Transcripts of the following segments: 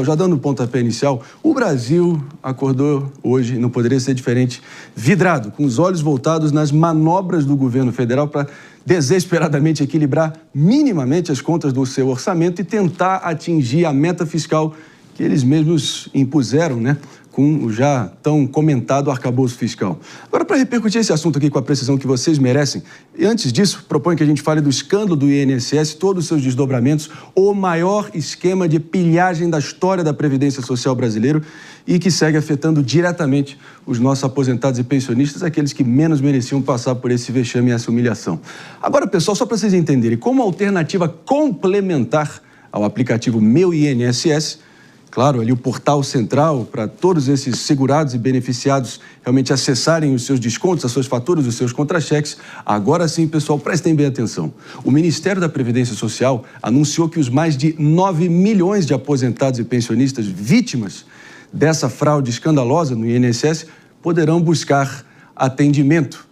Já dando o pontapé inicial, o Brasil acordou hoje, não poderia ser diferente, vidrado, com os olhos voltados nas manobras do governo federal para desesperadamente equilibrar minimamente as contas do seu orçamento e tentar atingir a meta fiscal que eles mesmos impuseram, né? Com o já tão comentado arcabouço fiscal. Agora, para repercutir esse assunto aqui com a precisão que vocês merecem, e antes disso, proponho que a gente fale do escândalo do INSS, todos os seus desdobramentos, o maior esquema de pilhagem da história da Previdência Social brasileira e que segue afetando diretamente os nossos aposentados e pensionistas, aqueles que menos mereciam passar por esse vexame e essa humilhação. Agora, pessoal, só para vocês entenderem, como alternativa complementar ao aplicativo Meu INSS, claro, ali o portal central para todos esses segurados e beneficiados realmente acessarem os seus descontos, as suas faturas, os seus contra-cheques. Agora sim, pessoal, prestem bem atenção. O Ministério da Previdência Social anunciou que os mais de 9 milhões de aposentados e pensionistas vítimas dessa fraude escandalosa no INSS poderão buscar atendimento.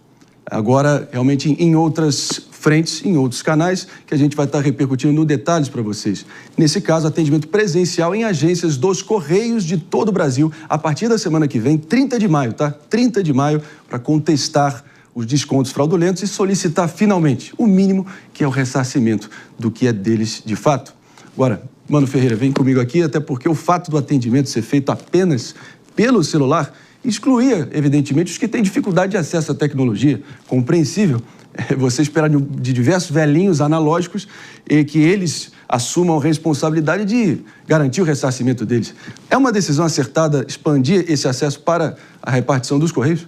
Agora, realmente, em outras frentes, em outros canais, que a gente vai estar repercutindo no detalhes para vocês. Nesse caso, atendimento presencial em agências dos Correios de todo o Brasil, a partir da semana que vem, 30 de maio, tá? 30 de maio, para contestar os descontos fraudulentos e solicitar, finalmente, o mínimo, que é o ressarcimento do que é deles de fato. Agora, Mano Ferreira, vem comigo aqui, até porque o fato do atendimento ser feito apenas pelo celular excluía, evidentemente, os que têm dificuldade de acesso à tecnologia. Compreensível você esperar de diversos velhinhos analógicos e que eles assumam a responsabilidade de garantir o ressarcimento deles. É uma decisão acertada expandir esse acesso para a repartição dos Correios?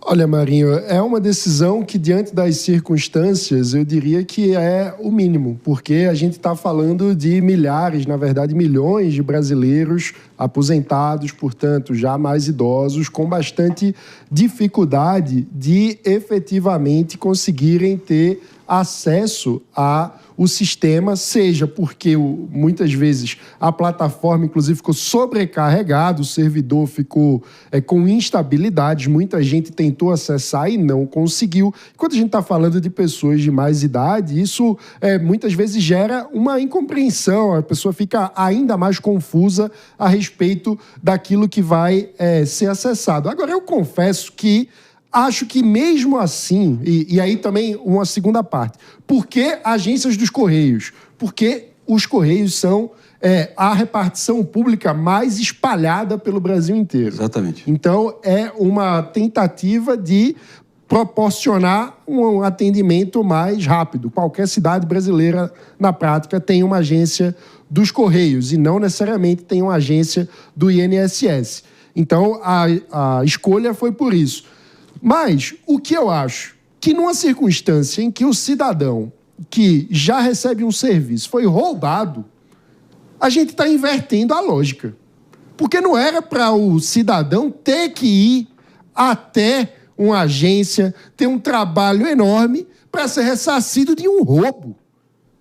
Olha, Marinho, é uma decisão que, diante das circunstâncias, eu diria que é o mínimo, porque a gente está falando de milhares, na verdade, milhões de brasileiros aposentados, portanto, já mais idosos, com bastante dificuldade de efetivamente conseguirem ter acesso ao sistema, seja porque muitas vezes a plataforma, inclusive, ficou sobrecarregada, o servidor ficou com instabilidades, muita gente tentou acessar e não conseguiu. Quando a gente está falando de pessoas de mais idade, isso muitas vezes gera uma incompreensão, a pessoa fica ainda mais confusa a respeito daquilo que vai ser acessado. Agora, eu confesso que acho que mesmo assim, e aí também uma segunda parte, por que agências dos Correios? Porque os Correios são a repartição pública mais espalhada pelo Brasil inteiro. Exatamente. Então, é uma tentativa de proporcionar um atendimento mais rápido. Qualquer cidade brasileira, na prática, tem uma agência dos Correios e não necessariamente tem uma agência do INSS. Então, a escolha foi por isso. Mas o que eu acho? Que numa circunstância em que o cidadão que já recebe um serviço foi roubado, a gente está invertendo a lógica. Porque não era para o cidadão ter que ir até uma agência, ter um trabalho enorme para ser ressarcido de um roubo.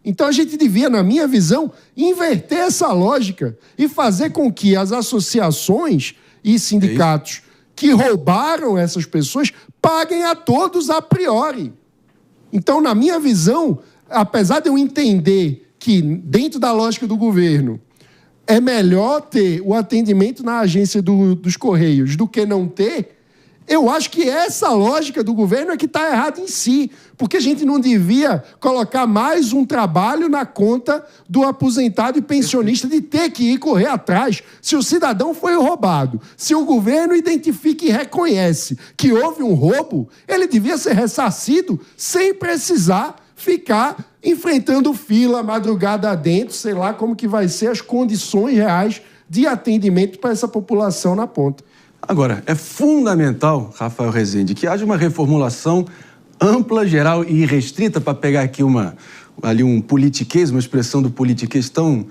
Então a gente devia, na minha visão, inverter essa lógica e fazer com que as associações e sindicatos que roubaram essas pessoas paguem a todos a priori. Então, na minha visão, apesar de eu entender que, dentro da lógica do governo, é melhor ter o atendimento na agência dos Correios do que não ter, eu acho que essa lógica do governo é que está errada em si, porque a gente não devia colocar mais um trabalho na conta do aposentado e pensionista de ter que ir correr atrás. Se o cidadão foi roubado, se o governo identifica e reconhece que houve um roubo, ele devia ser ressarcido sem precisar ficar enfrentando fila, madrugada adentro, sei lá como que vai ser as condições reais de atendimento para essa população na ponta. Agora, é fundamental, Rafael Rezende, que haja uma reformulação ampla, geral e restrita, para pegar aqui um politiquês, uma expressão do politiquês tão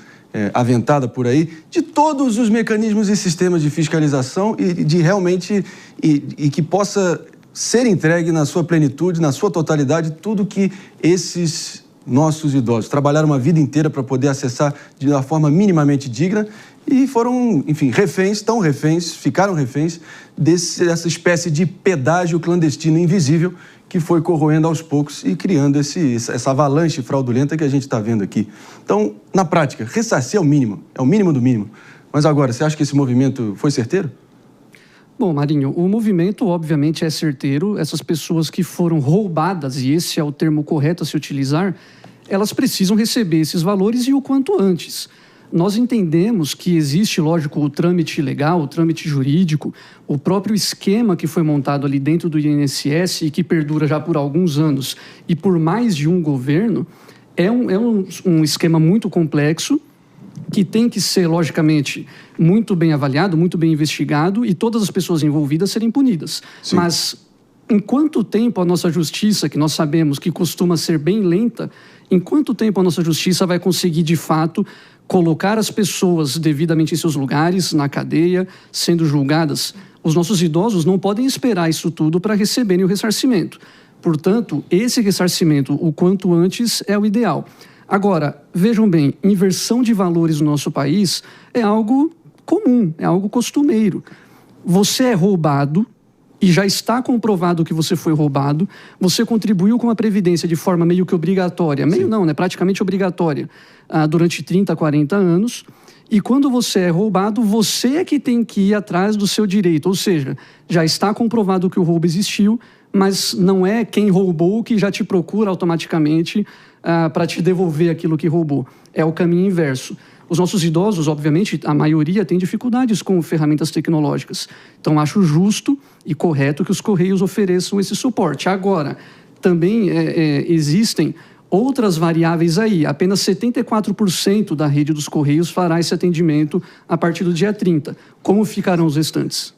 aventada por aí, de todos os mecanismos e sistemas de fiscalização e de realmente e que possa ser entregue na sua plenitude, na sua totalidade, tudo que esses nossos idosos trabalharam uma vida inteira para poder acessar de uma forma minimamente digna e foram, enfim, ficaram reféns dessa espécie de pedágio clandestino invisível que foi corroendo aos poucos e criando essa avalanche fraudulenta que a gente está vendo aqui. Então, na prática, ressarcir é o mínimo do mínimo. Mas agora, você acha que esse movimento foi certeiro? Bom, Marinho, o movimento obviamente é certeiro. Essas pessoas que foram roubadas, e esse é o termo correto a se utilizar, elas precisam receber esses valores e o quanto antes. Nós entendemos que existe, lógico, o trâmite legal, o trâmite jurídico, o próprio esquema que foi montado ali dentro do INSS e que perdura já por alguns anos e por mais de um governo, é um esquema muito complexo que tem que ser, logicamente, muito bem avaliado, muito bem investigado e todas as pessoas envolvidas serem punidas. Sim. Mas em quanto tempo a nossa justiça, que nós sabemos que costuma ser bem lenta, em quanto tempo a nossa justiça vai conseguir, de fato, colocar as pessoas devidamente em seus lugares, na cadeia, sendo julgadas? Os nossos idosos não podem esperar isso tudo para receberem o ressarcimento. Portanto, esse ressarcimento, o quanto antes, é o ideal. Agora, vejam bem, inversão de valores no nosso país é algo comum, é algo costumeiro. Você é roubado e já está comprovado que você foi roubado, você contribuiu com a Previdência de forma meio que obrigatória, meio não, né, praticamente obrigatória, durante 30, 40 anos, e quando você é roubado, você é que tem que ir atrás do seu direito, ou seja, já está comprovado que o roubo existiu, mas não é quem roubou que já te procura automaticamente para te devolver aquilo que roubou. É o caminho inverso. Os nossos idosos, obviamente, a maioria tem dificuldades com ferramentas tecnológicas. Então, acho justo e correto que os Correios ofereçam esse suporte. Agora, também existem outras variáveis aí. Apenas 74% da rede dos Correios fará esse atendimento a partir do dia 30. Como ficarão os restantes?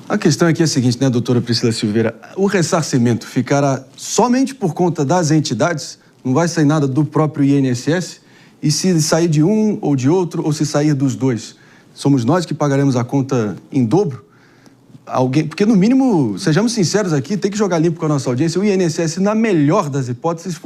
A questão aqui é a seguinte, né, doutora Priscila Silveira? O ressarcimento ficará somente por conta das entidades? Não vai sair nada do próprio INSS? E se sair de um ou de outro, ou se sair dos dois? Somos nós que pagaremos a conta em dobro? Porque, no mínimo, sejamos sinceros aqui, tem que jogar limpo com a nossa audiência. O INSS, na melhor das hipóteses,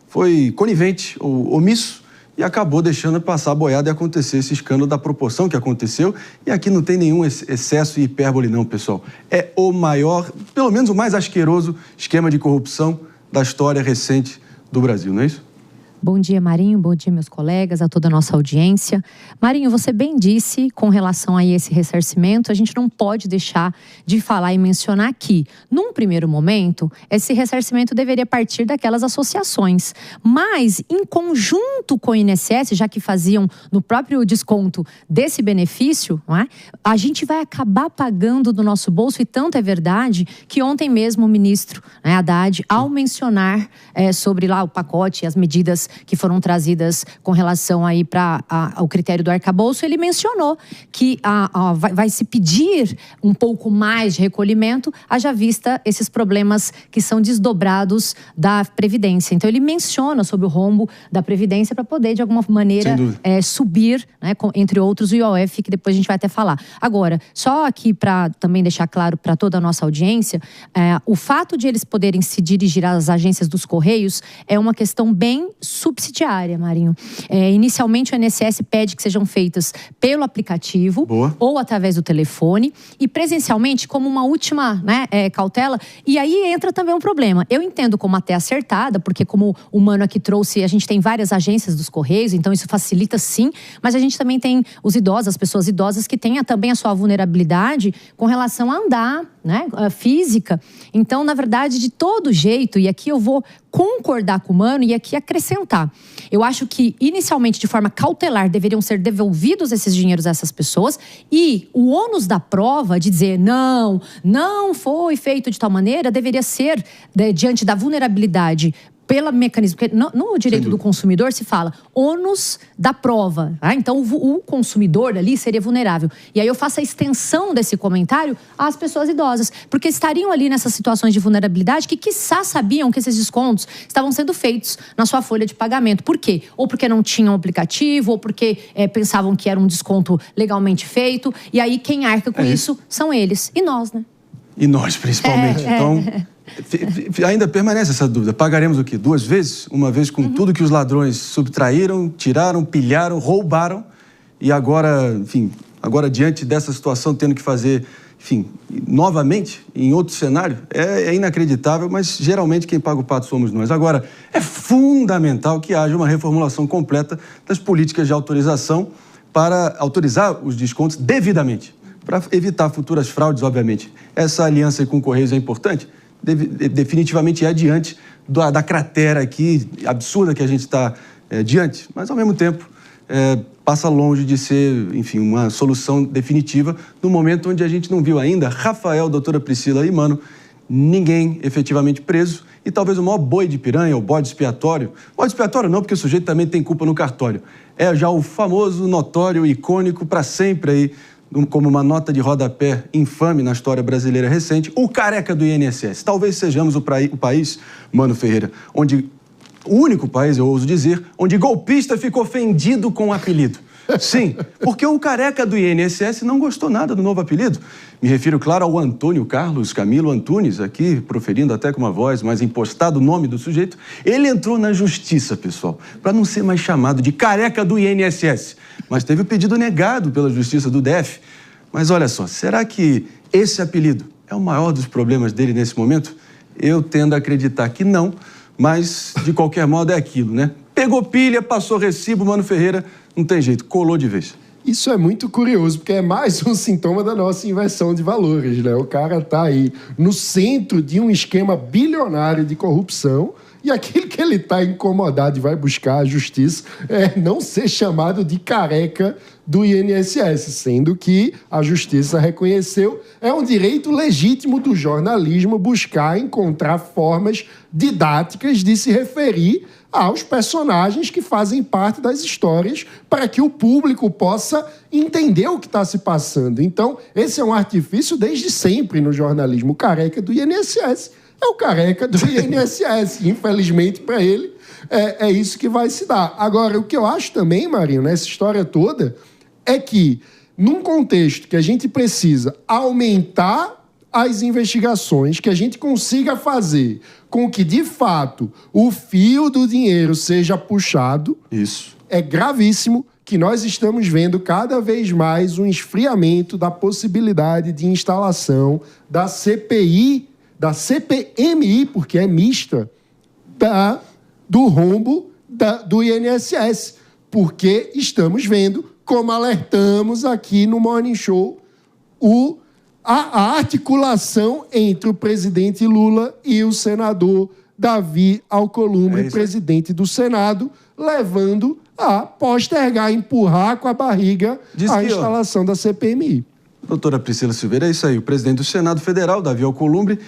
foi conivente ou omisso e acabou deixando passar a boiada e acontecer esse escândalo da proporção que aconteceu. E aqui não tem nenhum excesso e hipérbole não, pessoal. É o maior, pelo menos o mais asqueroso esquema de corrupção da história recente do Brasil, não é isso? Bom dia, Marinho. Bom dia, meus colegas, a toda a nossa audiência. Marinho, você bem disse com relação a esse ressarcimento, a gente não pode deixar de falar e mencionar que, num primeiro momento, esse ressarcimento deveria partir daquelas associações. Mas, em conjunto com o INSS, já que faziam no próprio desconto desse benefício, não é? A gente vai acabar pagando do nosso bolso, e tanto é verdade que ontem mesmo o ministro, né, Haddad, ao mencionar sobre lá o pacote e as medidas que foram trazidas com relação aí ao critério do arcabouço, ele mencionou que vai se pedir um pouco mais de recolhimento, haja vista esses problemas que são desdobrados da Previdência. Então, ele menciona sobre o rombo da Previdência para poder, de alguma maneira, subir, né, entre outros, o IOF, que depois a gente vai até falar. Agora, só aqui para também deixar claro para toda a nossa audiência, o fato de eles poderem se dirigir às agências dos Correios é uma questão bem subsidiária, Marinho. Inicialmente, o INSS pede que sejam feitas pelo aplicativo ou através do telefone e presencialmente como uma última, né, cautela. E aí entra também um problema. Eu entendo como até acertada, porque como o Mano aqui trouxe, a gente tem várias agências dos Correios, então isso facilita sim, mas a gente também tem os idosos, as pessoas idosas que têm também a sua vulnerabilidade com relação a andar, né, física. Então, na verdade, de todo jeito, e aqui eu vou concordar com o Mano e aqui acrescentar. Eu acho que, inicialmente, de forma cautelar, deveriam ser devolvidos esses dinheiros a essas pessoas e o ônus da prova de dizer não foi feito de tal maneira, deveria ser, diante da vulnerabilidade pelo mecanismo, porque no direito do consumidor se fala ônus da prova, tá? Então o consumidor ali seria vulnerável. E aí eu faço a extensão desse comentário às pessoas idosas, porque estariam ali nessas situações de vulnerabilidade que quiçá sabiam que esses descontos estavam sendo feitos na sua folha de pagamento. Por quê? Ou porque não tinham aplicativo, ou porque pensavam que era um desconto legalmente feito, e aí quem arca com isso são eles. E nós, né? E nós, principalmente. Então, ainda permanece essa dúvida. Pagaremos o quê? 2 vezes? Uma vez com tudo que os ladrões subtraíram, tiraram, pilharam, roubaram. E agora, enfim, diante dessa situação, tendo que fazer, enfim, novamente, em outro cenário, é inacreditável, mas geralmente quem paga o pato somos nós. Agora, é fundamental que haja uma reformulação completa das políticas de autorização para autorizar os descontos devidamente, para evitar futuras fraudes, obviamente. Essa aliança com o Correios é importante? Definitivamente é diante da cratera aqui absurda que a gente está diante, mas ao mesmo tempo passa longe de ser, enfim, uma solução definitiva no momento onde a gente não viu ainda Rafael, doutora Priscila e Mano, ninguém efetivamente preso e talvez o maior boi de piranha, o bode expiatório. Bode expiatório não, porque o sujeito também tem culpa no cartório. É já o famoso, notório, icônico para sempre aí, como uma nota de rodapé infame na história brasileira recente, o careca do INSS. Talvez sejamos o país, Mano Ferreira, onde o único país, eu ouso dizer, onde golpista fica ofendido com o apelido. Sim, porque o careca do INSS não gostou nada do novo apelido. Me refiro, claro, ao Antônio Carlos Camilo Antunes, aqui proferindo até com uma voz mais impostada o nome do sujeito. Ele entrou na justiça, pessoal, para não ser mais chamado de careca do INSS. Mas teve o pedido negado pela justiça do DF. Mas olha só, será que esse apelido é o maior dos problemas dele nesse momento? Eu tendo a acreditar que não, mas de qualquer modo é aquilo, né? Pegou pilha, passou recibo, Mano Ferreira, não tem jeito, colou de vez. Isso é muito curioso, porque é mais um sintoma da nossa inversão de valores, né? O cara está aí no centro de um esquema bilionário de corrupção e aquilo que ele está incomodado e vai buscar a justiça é não ser chamado de careca do INSS, sendo que a justiça reconheceu, é um direito legítimo do jornalismo buscar encontrar formas didáticas de se referir aos personagens que fazem parte das histórias para que o público possa entender o que está se passando. Então, esse é um artifício desde sempre no jornalismo. O careca do INSS é o careca do INSS. Infelizmente, para ele, é isso que vai se dar. Agora, o que eu acho também, Marinho, nessa história toda, é que, num contexto que a gente precisa aumentar as investigações, que a gente consiga fazer com que, de fato, o fio do dinheiro seja puxado. Isso. É gravíssimo que nós estamos vendo cada vez mais um esfriamento da possibilidade de instalação da CPI, da CPMI, porque é mista, do rombo do INSS. Porque estamos vendo, como alertamos aqui no Morning Show, a articulação entre o presidente Lula e o senador Davi Alcolumbre, presidente do Senado, levando a postergar, empurrar com a barriga a instalação da CPMI. Doutora Priscila Silveira, é isso aí. O presidente do Senado Federal, Davi Alcolumbre,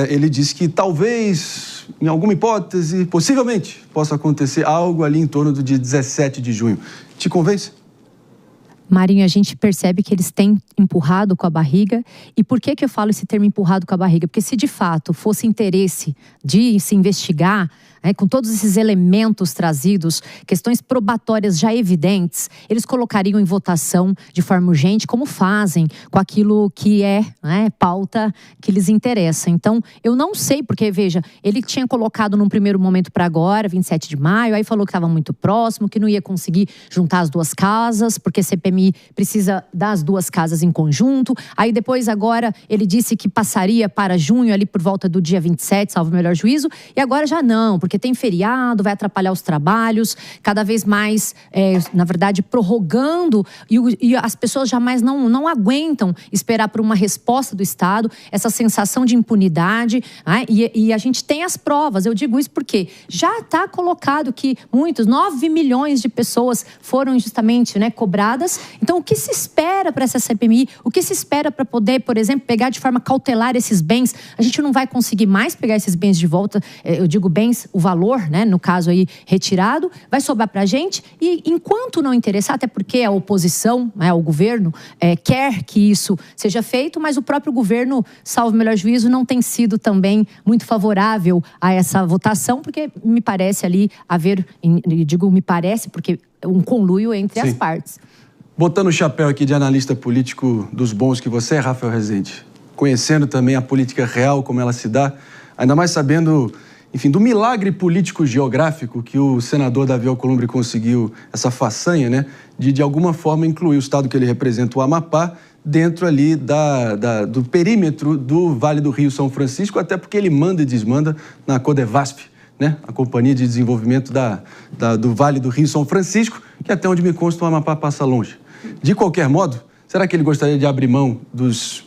ele disse que talvez, em alguma hipótese, possivelmente, possa acontecer algo ali em torno do dia 17 de junho. Te convence? Marinho, a gente percebe que eles têm empurrado com a barriga. E por que eu falo esse termo empurrado com a barriga? Porque se de fato fosse interesse de se investigar, com todos esses elementos trazidos, questões probatórias já evidentes, eles colocariam em votação de forma urgente, como fazem com aquilo que é pauta que lhes interessa. Então, eu não sei, porque, veja, ele tinha colocado num primeiro momento para agora, 27 de maio, aí falou que estava muito próximo, que não ia conseguir juntar as duas casas, porque CPMI precisa das duas casas em conjunto. Aí depois, agora, ele disse que passaria para junho, ali por volta do dia 27, salvo o melhor juízo, e agora já não, porque tem feriado, vai atrapalhar os trabalhos, cada vez mais, na verdade, prorrogando, e as pessoas jamais não aguentam esperar por uma resposta do Estado, essa sensação de impunidade, e a gente tem as provas. Eu digo isso porque já está colocado que 9 milhões de pessoas foram injustamente cobradas. Então, o que se espera para essa CPMI? O que se espera para poder, por exemplo, pegar de forma cautelar esses bens? A gente não vai conseguir mais pegar esses bens de volta, eu digo bens, o valor, no caso aí, retirado, vai sobrar para a gente. E enquanto não interessar, até porque a oposição, o governo, quer que isso seja feito, mas o próprio governo, salvo o melhor juízo, não tem sido também muito favorável a essa votação, porque me parece ali haver, digo me parece, porque um conluio entre as partes. Botando o chapéu aqui de analista político dos bons que você é, Rafael Rezende, conhecendo também a política real, como ela se dá, ainda mais sabendo, enfim, do milagre político-geográfico que o senador Davi Alcolumbre conseguiu, essa façanha, de alguma forma incluir o estado que ele representa, o Amapá, dentro ali do perímetro do Vale do Rio São Francisco, até porque ele manda e desmanda na Codevasp, a Companhia de Desenvolvimento do Vale do Rio São Francisco, que até onde me consta o Amapá passa longe. De qualquer modo, será que ele gostaria de abrir mão dos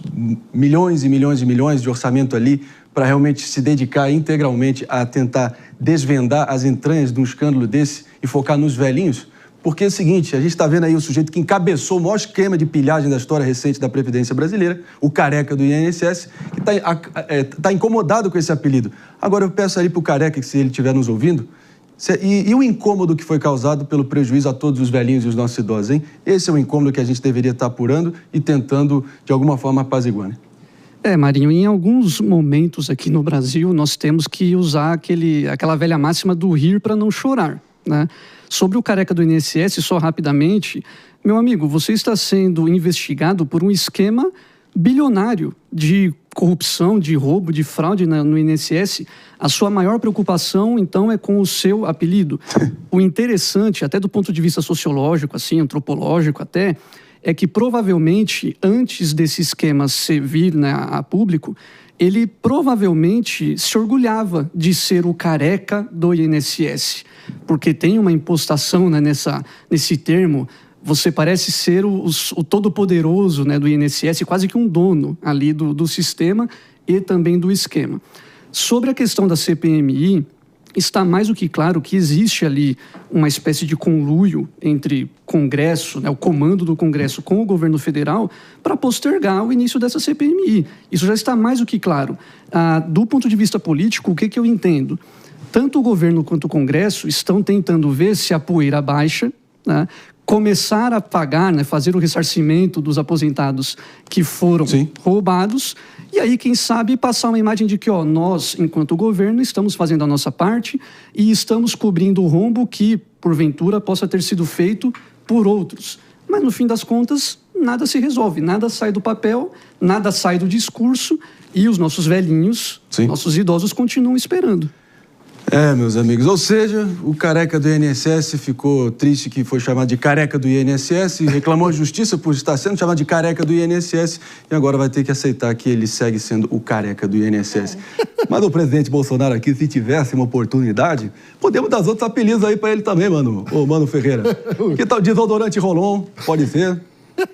milhões e milhões e milhões de orçamento ali para realmente se dedicar integralmente a tentar desvendar as entranhas de um escândalo desse e focar nos velhinhos? Porque é o seguinte, a gente está vendo aí o sujeito que encabeçou o maior esquema de pilhagem da história recente da Previdência Brasileira, o careca do INSS, que está incomodado com esse apelido. Agora eu peço aí para o careca, que se ele estiver nos ouvindo, e o incômodo que foi causado pelo prejuízo a todos os velhinhos e os nossos idosos, hein? Esse é o incômodo que a gente deveria estar apurando e tentando, de alguma forma, apaziguar, né? Marinho, em alguns momentos aqui no Brasil, nós temos que usar aquela velha máxima do rir para não chorar, né? Sobre o careca do INSS, só rapidamente, meu amigo, você está sendo investigado por um esquema bilionário de corrupção, de roubo, de fraude no INSS. A sua maior preocupação, então, é com o seu apelido. O interessante, até do ponto de vista sociológico, assim, antropológico até, é que provavelmente, antes desse esquema vir, né, a público, ele provavelmente se orgulhava de ser o careca do INSS, porque tem uma impostação, né, nesse termo. Você parece ser o todo-poderoso, né, do INSS, quase que um dono ali do sistema e também do esquema. Sobre a questão da CPMI, está mais do que claro que existe ali uma espécie de conluio entre Congresso, né, o comando do Congresso com o governo federal para postergar o início dessa CPMI. Isso já está mais do que claro. Do ponto de vista político, o que eu entendo? Tanto o governo quanto o Congresso estão tentando ver se a poeira baixa, né, começar a pagar, né, fazer o ressarcimento dos aposentados que foram roubados, e aí, quem sabe, passar uma imagem de que nós, enquanto governo, estamos fazendo a nossa parte e estamos cobrindo o rombo que, porventura, possa ter sido feito por outros. Mas, no fim das contas, nada se resolve, nada sai do papel, nada sai do discurso e os nossos velhinhos, nossos idosos continuam esperando. Meus amigos, ou seja, o careca do INSS ficou triste que foi chamado de careca do INSS, reclamou a justiça por estar sendo chamado de careca do INSS e agora vai ter que aceitar que ele segue sendo o careca do INSS. Mas o presidente Bolsonaro aqui, se tivesse uma oportunidade, podemos dar outros apelidos aí pra ele também, Mano Ferreira. Que tal desodorante Rolon? Pode ser.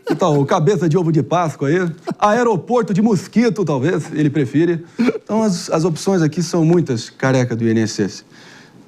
Que tal cabeça de ovo de Páscoa aí? Aeroporto de mosquito, talvez, ele prefere. Então, as opções aqui são muitas, careca do INSS.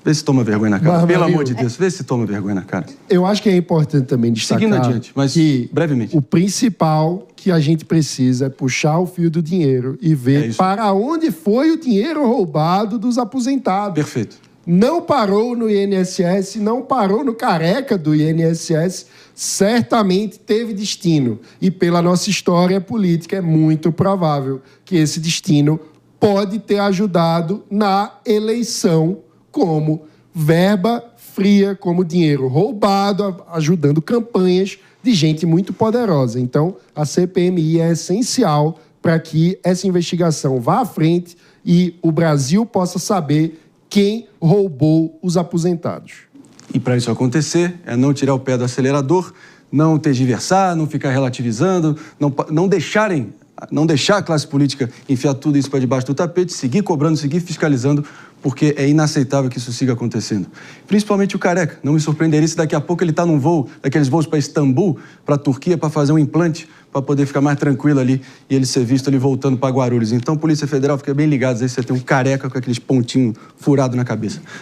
Vê se toma vergonha na cara. Pelo amor de Deus, vê se toma vergonha na cara. Eu acho que é importante também destacar seguindo adiante, mas que brevemente. O principal que a gente precisa é puxar o fio do dinheiro e ver para onde foi o dinheiro roubado dos aposentados. Perfeito. Não parou no INSS, não parou no careca do INSS, certamente teve destino. E pela nossa história política é muito provável que esse destino pode ter ajudado na eleição como verba fria, como dinheiro roubado, ajudando campanhas de gente muito poderosa. Então, a CPMI é essencial para que essa investigação vá à frente e o Brasil possa saber quem roubou os aposentados. E para isso acontecer, é não tirar o pé do acelerador, não tergiversar, não ficar relativizando, não deixar a classe política enfiar tudo isso para debaixo do tapete, seguir cobrando, seguir fiscalizando, porque é inaceitável que isso siga acontecendo. Principalmente o careca. Não me surpreenderia se daqui a pouco ele está num voo, daqueles voos para Istambul, para a Turquia, para fazer um implante, para poder ficar mais tranquilo ali e ele ser visto ali voltando para Guarulhos. Então, Polícia Federal, fica bem ligado aí, você tem um careca com aqueles pontinhos furados na cabeça.